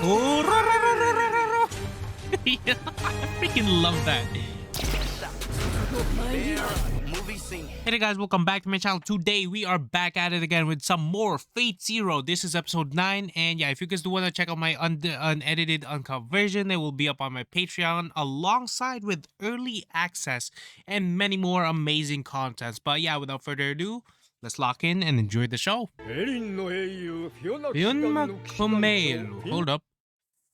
Yeah, I freaking love that. Hey there guys, welcome back to my channel. Today we are back at it again with some more Fate Zero. This is episode 9, and yeah, if you guys do want to check out my unedited, uncut version, it will be up on my Patreon alongside with early access and many more amazing contents. But yeah, without further ado, let's lock in and enjoy the show. Hold up.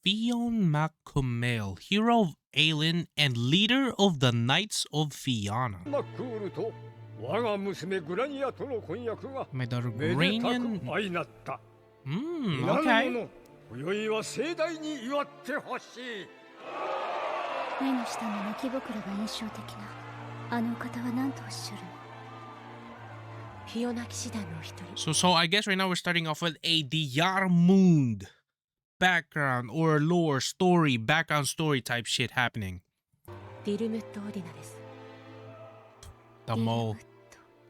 Fion Macumel, hero of Aelin and leader of the Knights of Fianna. My daughter Granian. Okay. 目の下の泣きぼくろが印象的なあの方は何とおっしゃる？フィオナ騎士団の一人。 So I guess right now we're starting off with a Diarmund background or lore story, background story type shit happening. ディルムット・オディナです。 The mole.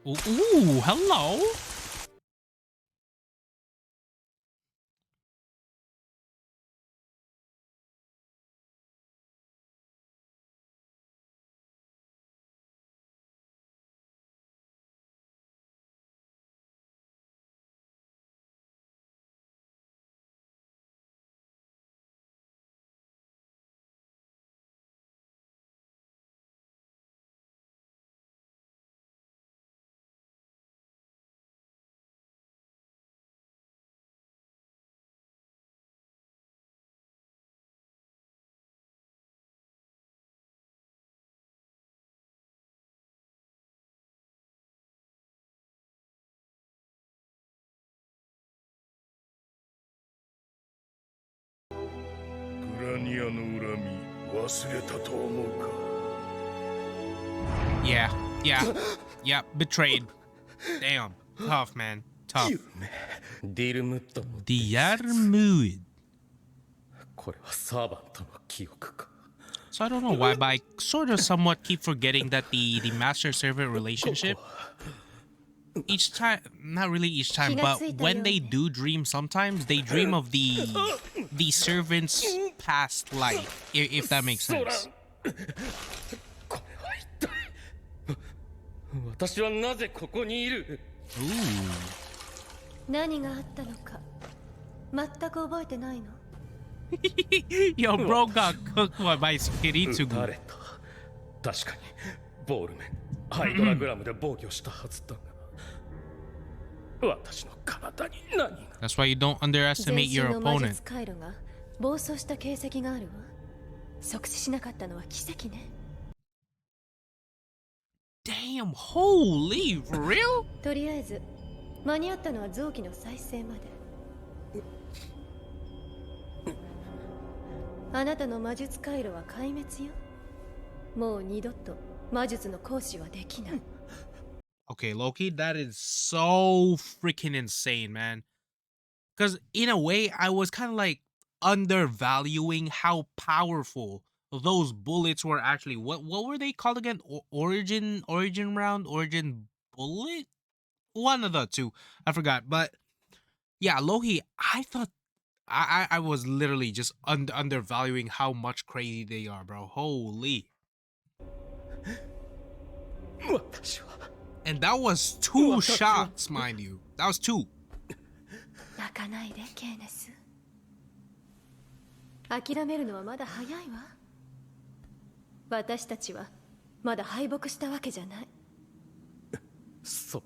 Ooh, hello. Yeah, betrayed. Damn, tough man, tough. Diarmud. So I don't know why, but I sort of somewhat keep forgetting that the master-servant relationship, each time, not really each time, but when they do dream, sometimes they dream of the servant's past life, if that makes sense. Ooh. 何があったのか全く覚えてないの？ Yo, bro got cooked by Spiritsugu. 確かにボールメンハイドラグラムで防御したはずだが私の体に何が That's why you don't underestimate your 全身の魔 opponent. 術回路が暴走した形跡があるわ。即死しなかったのは奇跡ね。 Damn, holy, for real? とりあえず間に合ったのは臓器の再生まで。あなたの魔術回路は壊滅よ。もう二度と魔術の行使はできない。 Okay, Loki, that is so freaking insane, man. Because in a way, I was kind of like undervaluing how powerful those bullets were actually. What were they called again? Origin round, origin bullet? One of the two. I forgot. But yeah, Loki, I thought I was literally just undervaluing how much crazy they are, bro. Holy. And that was 2 shots, mind you. That was 2. 泣かないで、ケーネス。諦めるのはまだ早いわ。私たちはまだ敗北したわけじゃない。聖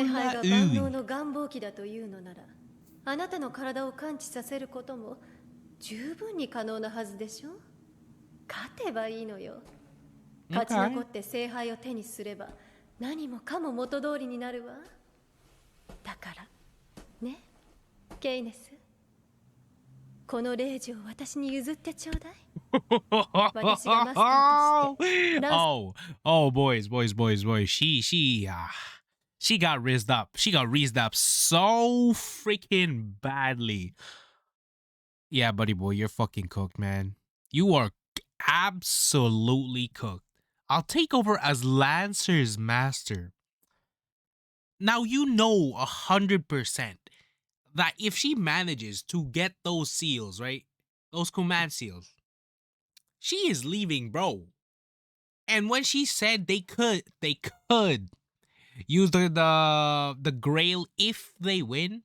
杯が万能の願望機だというのなら、あなたの体を感知させることも十分に可能なはずでしょ。勝てばいいのよ。勝ち残って聖杯を手にすれば何もかも元通りになるわ。だからね、ケイネス、このレイジを私に譲ってちょうだい。私がマスターとして。Oh, boys. She got rizzed up. She got rizzed up so freaking badly. Yeah, buddy boy, you're fucking cooked, man. You are absolutely cooked. I'll take over as Lancer's master. Now you know 100% that if she manages to get those seals, right? Those command seals, she is leaving, bro. And when she said they could use the grail if they win,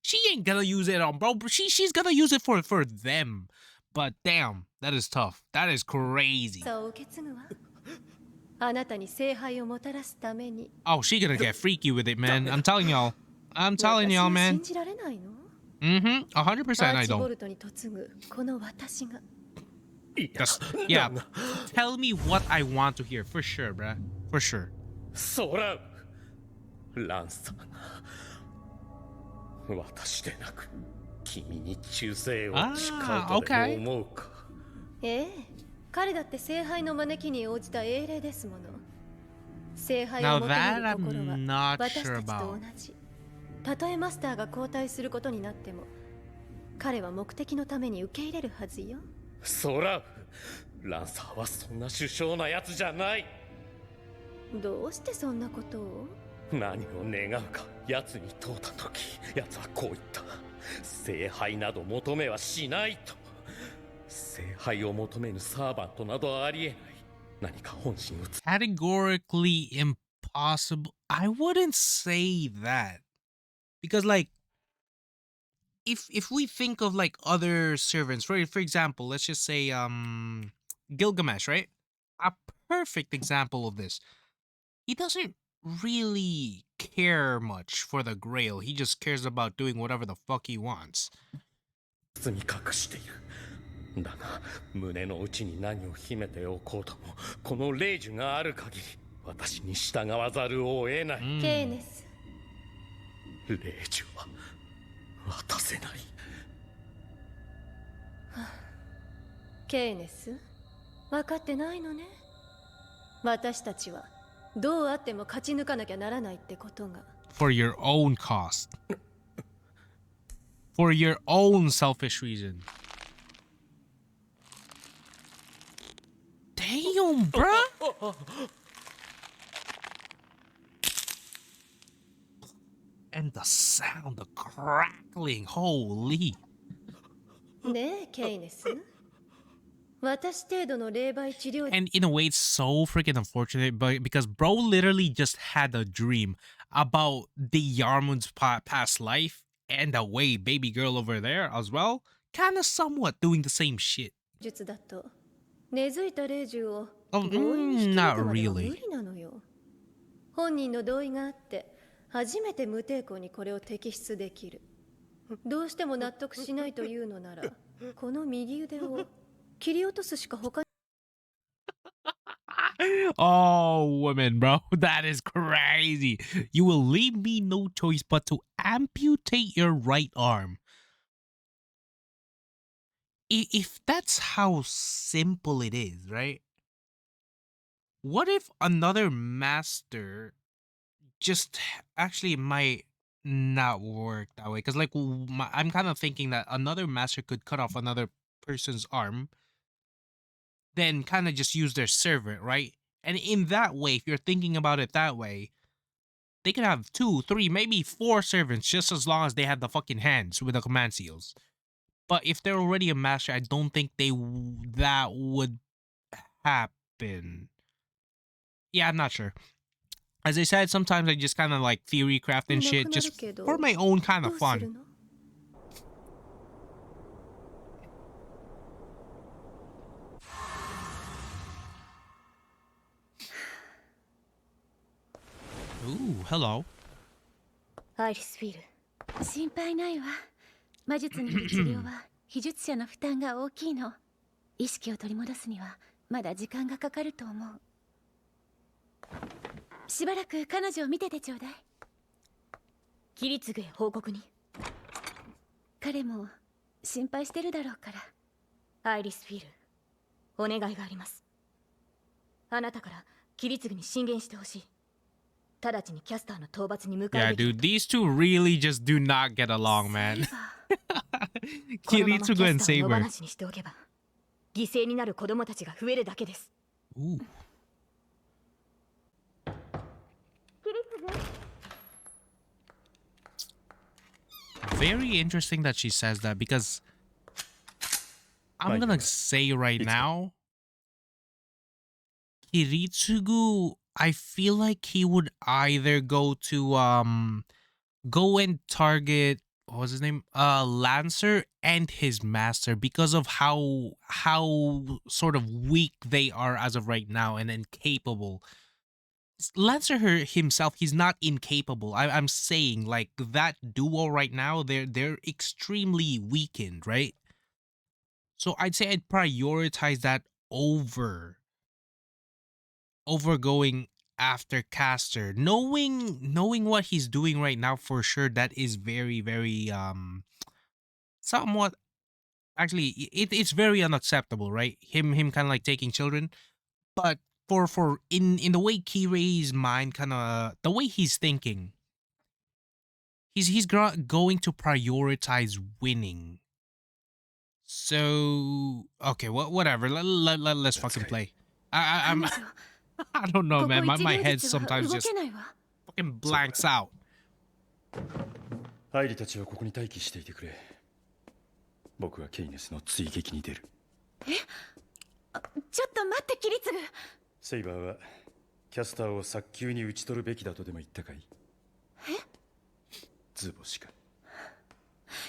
she ain't gonna use it on bro. She's gonna use it for them. But damn, that is tough. That is crazy. さを受け継ぐわ。あなたに聖杯をもたらすために。Oh, she gonna get freaky with it, man. I'm telling y'all. I'm telling 私 y'all, を man. 信じられないの？ Mm-hmm. 100% アー I チボ don't. ルトに嫁ぐこの私が。いや Just yeah. Tell me what I want to hear for sure, bruh. For sure. そらランサーが私でなく君に忠誠を誓うとでも思うか。ええ、彼だって聖杯の招きに応じた英霊ですもの。聖杯を求める Now that 心 I'm は not 私 sure たちと同 about. じ。たとえマスターが交代することになっても、彼は目的のために受け入れるはずよ。そらランサーはそんな殊勝なやつじゃない。どうしてそんなことを？何を願うか奴に問うた時、奴はこう言った。聖杯など求めはしないと。聖杯を求めぬサーバントなどありえない。何か本心をつ Categorically impossible. I wouldn't say that. Because like if we think of like other servants, for example, let's just say Gilgamesh, right? A perfect example of this. He doesn't really care much for the Grail. He just cares about doing whatever the fuck he wants. 包み隠している。だが胸の内に何を秘めておこうとも、この霊樹がある限り私に従わざるを得ない。ケーネス。霊樹は渡せない。ケーネス、分かってないのね。私たちはどうあっても勝ち抜かなきゃならないってことが。For your own cost. For your own selfish reason. Damn, bruh. And the sound, the crackling, holy. ねえ、ケイネス。私程度の霊媒治療 And in a way, it's so freaking unfortunate, but because bro literally just had a dream about the Yarmun's past life and the way baby girl over there as well, kind of somewhat doing the same shit. 術だと根付いた霊獣を Oh, 強引に引き抜くまでは not really. 無理なのよ。本人の同意があって初めて無抵抗にこれを摘出できる。どうしても納得しないというのならこの右腕を切り落とすしか他に Oh, women, bro, that is crazy. You will leave me no choice but to amputate your right arm. If that's how simple it is, right? What if another master just actually might not work that way? Because, like, I'm kind of thinking that another master could cut off another person's arm, then kind of just use their servant, right? And in that way, if you're thinking about it that way, they could have 2, 3, maybe 4 servants just as long as they have the fucking hands with the command seals. But if they're already a master, I don't think that would happen. Yeah, I'm not sure. As I said, sometimes I just kind of like theory craft and shit just for my own kind ど of うする fun. の？ Ooh, hello. アイリスフィール。心配ないわ。魔術による治療は秘術者の負担が大きいの。意識を取り戻すにはまだ時間がかかると思う。しばらく彼女を見ててちょうだい。キリツグへ報告に。彼も心配してるだろうから。アイリスフィール、お願いがあります。あなたからキリツグに進言してほしい。直ちにキャスターの討伐に向かう Yeah, べき dude, these two really just do not get along, man. このままキ Kiritsugu ャ and スターを野 Saber. 放しにしておけば犠牲になる子供たちが増えるだけです。 Ooh. キリツグ、very interesting that she says that because I'm 参った gonna な say right いつか now, Kiritsugu, I feel like he would either go and target what was his name? Lancer and his master because of how sort of weak they are as of right now and incapable. Lancer himself, he's not incapable. I'm saying like that duo right now, they're extremely weakened, right? So I'd say I'd prioritize that over going after Caster. Knowing what he's doing right now for sure, that is very, very somewhat actually it's very unacceptable, right? Him kind of like taking children. But for in the way Kirei's mind kind of the way he's thinking, going to prioritize winning. So okay, whatever. Let's やつ fucking かい play. I'm 彼女 I don't know, ここ man. My 一 my 両 head 日は sometimes 動 just けないわ fucking そう blanks か out. ハイリたちはここに待機していてくれ僕はケイネスの追撃に出るちょっと待ってキリツグセイバーはキャスターを早急に討ち取るべきだとでも言ったかいズボしか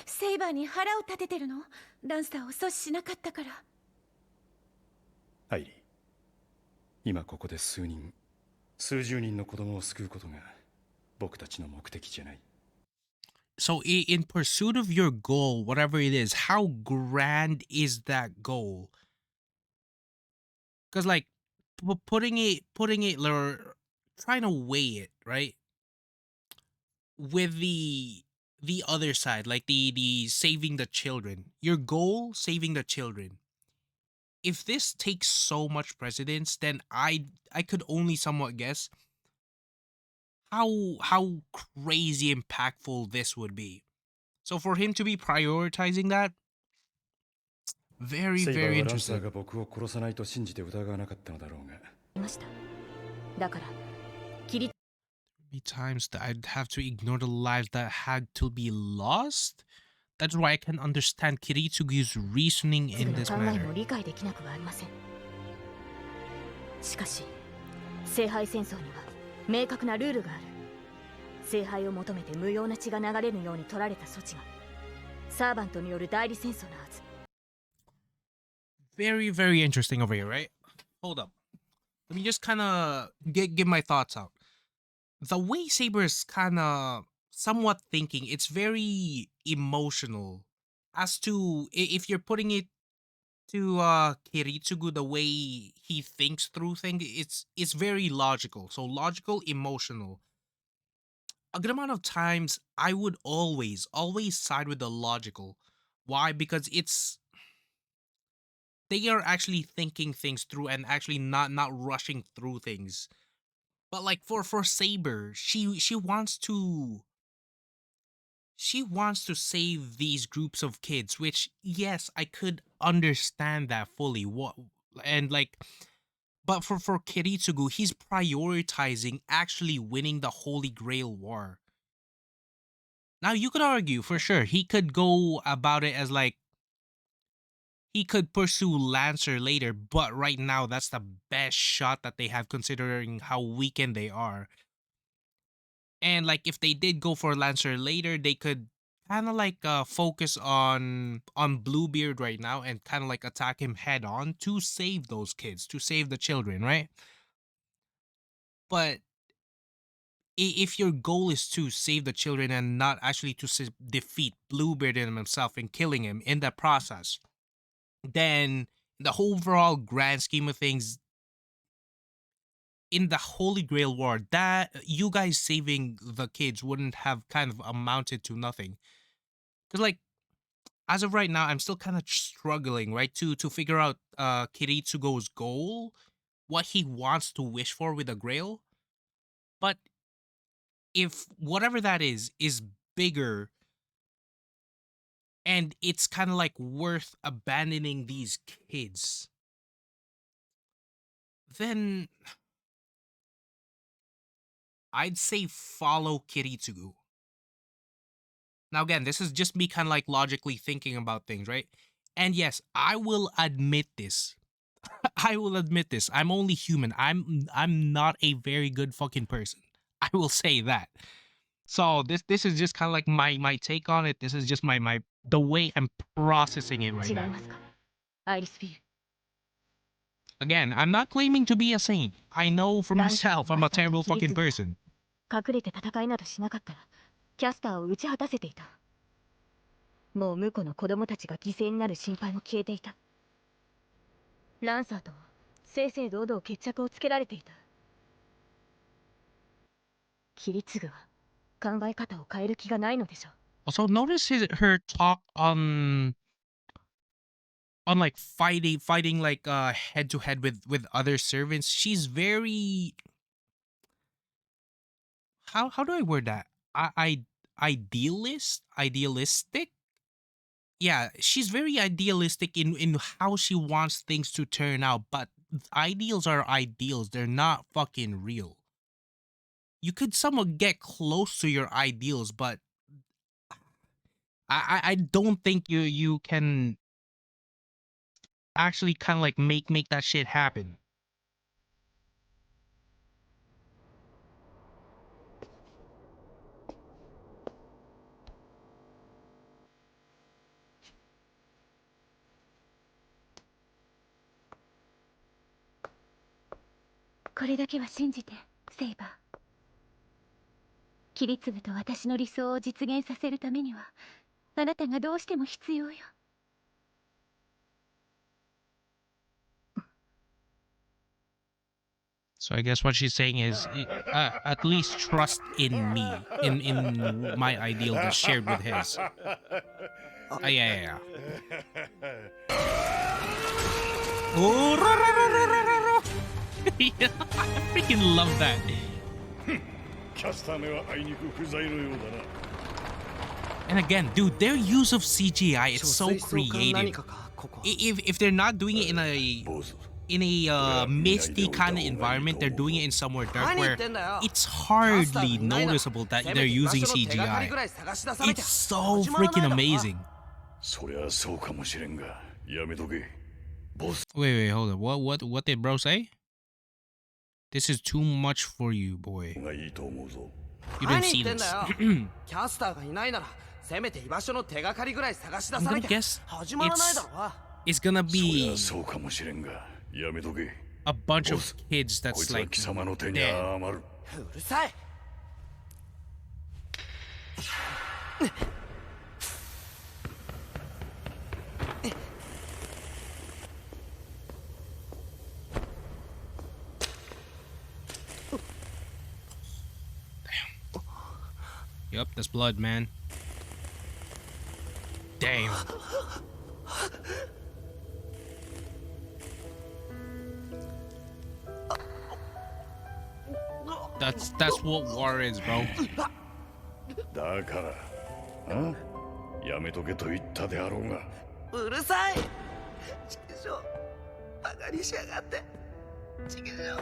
セイバーに腹を立ててるのランスターを阻止しなかったからハイリ今ここで数十人の子供を救うことが僕たちの目的じゃない So in pursuit of your goal, whatever it is, how grand is that goal? Because like putting it or trying to weigh it right with the other side, like the saving the children. Your goal, saving the children. If this takes so much precedence, then I could only somewhat guess how crazy impactful this would be. So for him to be prioritizing that, very セイバー very はランサー interesting. が僕を殺さないと信じて疑わなかったのだろうがいましただからキリ Be times that I'd have to ignore the lives that had to be lost. That's why I can understand Kiritsugi's reasoning ツグ in の this 考え matter. も理解できなくはありませんしかし聖杯戦争には明確なルールがある聖杯を求めて無用な血が流れるように取られた措置がサーバントによる代理戦争のはず Very, very interesting over here, right? Hold up. Let me just kind of give my thoughts out. The way Saber is kind of somewhat thinking, it's very emotional. As to if you're putting it to Kiritsugu, the way he thinks through things, it's very logical. So logical, emotional. A good amount of times, I would always side with the logical. Why? Because they are actually thinking things through and actually not rushing through things. But like for Saber, she wants to save these groups of kids, which yes, I could understand that fully. What and like but for Kiritsugu, he's prioritizing actually winning the Holy Grail War. Now you could argue for sure he could go about it as like he could pursue Lancer later, but right now that's the best shot that they have considering how weakened they are. And like if they did go for Lancer later, they could kind of like focus on Bluebeard right now and kind of like attack him head on to save those kids, to save the children, right? But if your goal is to save the children and not actually to defeat Bluebeard in himself and killing him in that process, then the whole overall grand scheme of things in the Holy Grail War, that you guys saving the kids wouldn't have kind of amounted to nothing. Because like as of right now, I'm still kind of struggling, right, to figure out Kiritsugo's goal, what he wants to wish for with the Grail. But if whatever that is bigger and it's kind of like worth abandoning these kids, then I'd say follow Kiritsugu. Now, again, this is just me kind of like logically thinking about things, right? And yes, I will admit this. I will admit this. I'm only human. I'm not a very good fucking person. I will say that. So this is just kind of like my take on it. This is just my the way I'm processing it right 違い now. ますかアイリス・フィール。 Again, I'm not claiming to be a saint. I know for ランサー myself と I'm マ a スターと terrible キリ fucking ツグが person. 隠れて戦いなどしなかったらキャスターを打ち果たせていた。もう婿の子供たちが犠牲になる心配も消えていた。ランサーと正々堂々決着をつけられていた。キリツグは考え方を変える気がないのでしょう。 Also, notice her talk on like fighting like head to head with other servants. She's very, how do I word that? Idealistic. Yeah, she's very idealistic in how she wants things to turn out, but ideals are ideals. They're not fucking real. You could somewhat get close to your ideals, but I don't think you can actually kind of like make that shit happen. これだけは信じて、セイバー。キリツグと私の理想を実現させるためには、あなたがどうしても必要よ。So I guess what she's saying is, at least trust in me, in my ideal that's shared with his. Yeah. Oh, yeah, I freaking love that. キャスターめはあいにく不在のようだな。 And again, dude, their use of CGI, it's so 貯水槽か何 creative. かかここは If they're not doing itボス、in a misty kind of environment, they're doing it in somewhere dark 何言 where ってんだよ it's キャスターが hardly いないなら noticeable that せめ they're て居場 using 所の手がかり CGI. ぐらい探し出さなき It's ゃ so 始まらない freaking だろうな amazing. そりゃそうかもしれんが、やめとけ。ボス。 Wait, hold on. What did bro say? This is too much for you, boy. がいいと思うぞ。 You 何 didn't 言 see ってん this. だよキャスターがいないならせめて居場所の手がかりぐらい探し出 I'm さな gonna きゃ guess 始まらないだろうな it's gonna そり be ゃそうかもしれんが、やめとけ。 a bunch of Boss, kids こい that's つは like 貴様の手に dead. 余る。うるさい Yep, that's blood, man. Damn. That's what war is, bro. だから、あ？やめとけと言ったであろうが。うるさいちくしょうバカにしやがってちくしょう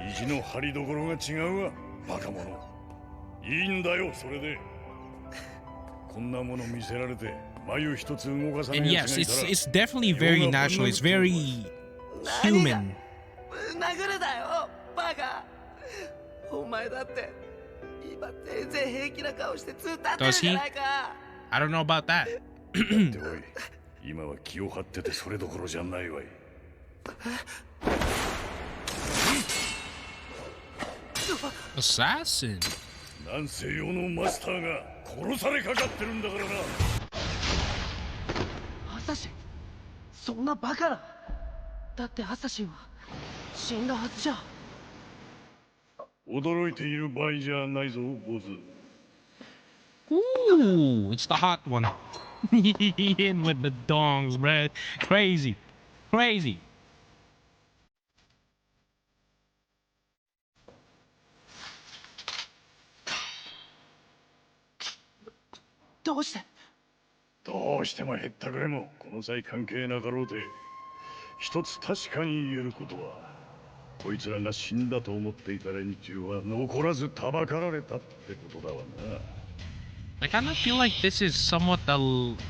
意地の張りどころが違うわ、バカ者。いいんだよ、それで。こんなもの見せられて、眉一つ動かさな And いやつ yes, がいたら。 it's definitely very natural. It's very human. 殴るだよバカお前だって今全然平気な顔して突っ立ってるじゃないか I don't know about that. っておい、今は気を張っててそれどころじゃないわい。 Assassin. なんせ世のマスターが殺されかかってるんだからな。アサシンそんなバカなだってアサシンは死んだはずじゃ驚いている場合じゃないぞ、ボス。 Ooh, it's the hot one. In with the dongs, bruh. Crazy. Crazy. どうしてどうしてもへったくれもこの際関係なかろうて、一つ確かに言えることは、こいつらが死んだと思っていた連中は残らずたばかられたってことだわな。I kind of feel like this is somewhat the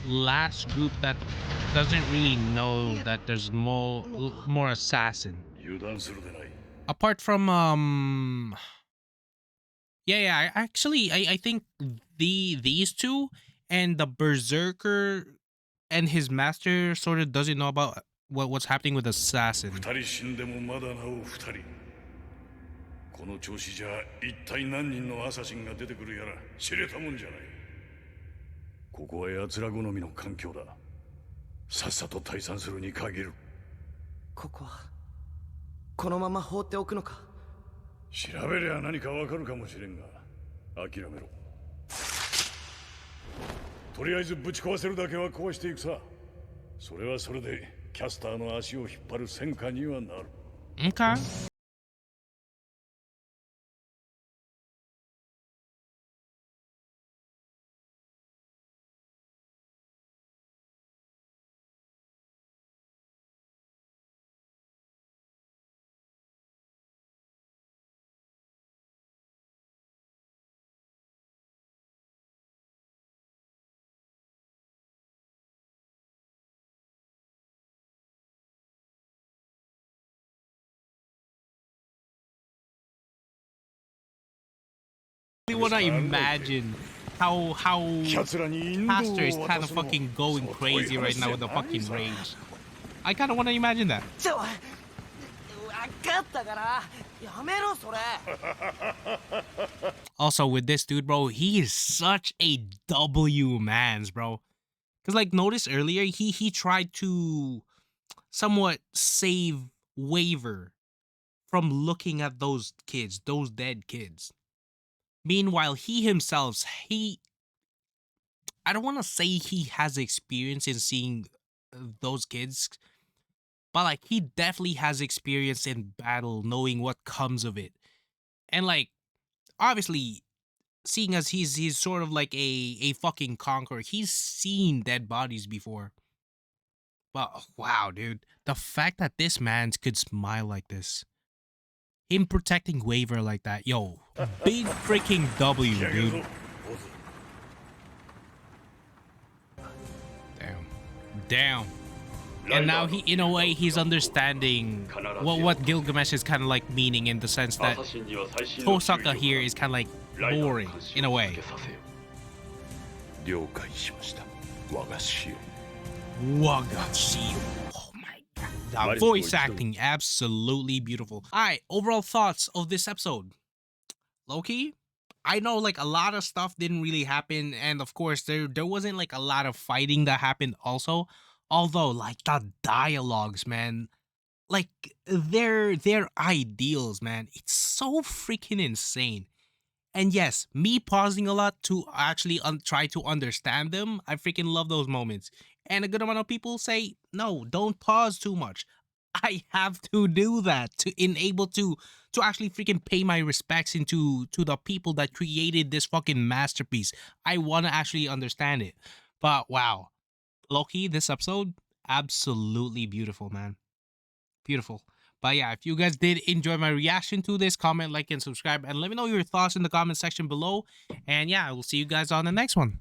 last group that doesn't really know that there's more assassin. 油断するでない。Apart from yeah, I think these two and the berserker and his master sort of doesn't know about what's happening with assassin. 二人死んでもまだなお二人。この調子じゃ一体何人のアサシンが出てくるやら知れたもんじゃない。ここは奴ら好みの環境だ。さっさと退散するに限る。ここはこのまま放っておくのか。調べりゃ何かわかるかもしれんが諦めろ。とりあえずぶち壊せるだけは壊していくさ。それはそれでキャスターの足を引っ張る戦果にはなる。Okay. I want to imagine how Pastor is kind of fucking going crazy right now with the fucking rage. I kind of want to imagine that. わかったからやめろそれ。Also with this dude, bro, he is such a W mans, bro. Cause like notice earlier, he tried to somewhat save Waver from looking at those kids, those dead kids. Meanwhile, he himself, I don't want to say he has experience in seeing those kids, but like he definitely has experience in battle, knowing what comes of it. And like obviously, seeing as he's sort of like a fucking conqueror, he's seen dead bodies before. But wow, dude, the fact that this man could smile like this, him protecting Waver like that, yo, big freaking W, dude. Damn. And now he, in a way, he's understanding what Gilgamesh is kind of like meaning, in the sense that Tosaka here is kind of like boring in a way. Wagashio. Oh my god. The voice acting, absolutely beautiful. Alright, overall thoughts of this episode. Low-key, I know like a lot of stuff didn't really happen, and of course there wasn't like a lot of fighting that happened also. Although like the dialogues, man, like their ideals, man, it's so freaking insane. And yes, me pausing a lot to actually try to understand them, I freaking love those moments. And a good amount of people say, no, don't pause too much. I have to do that to enable to actually freaking pay my respects to the people that created this fucking masterpiece. I want to actually understand it. But wow, Loki, this episode, absolutely beautiful, man. Beautiful. But yeah, if you guys did enjoy my reaction to this, comment, like, and subscribe, and let me know your thoughts in the comment section below. And yeah, I will see you guys on the next one.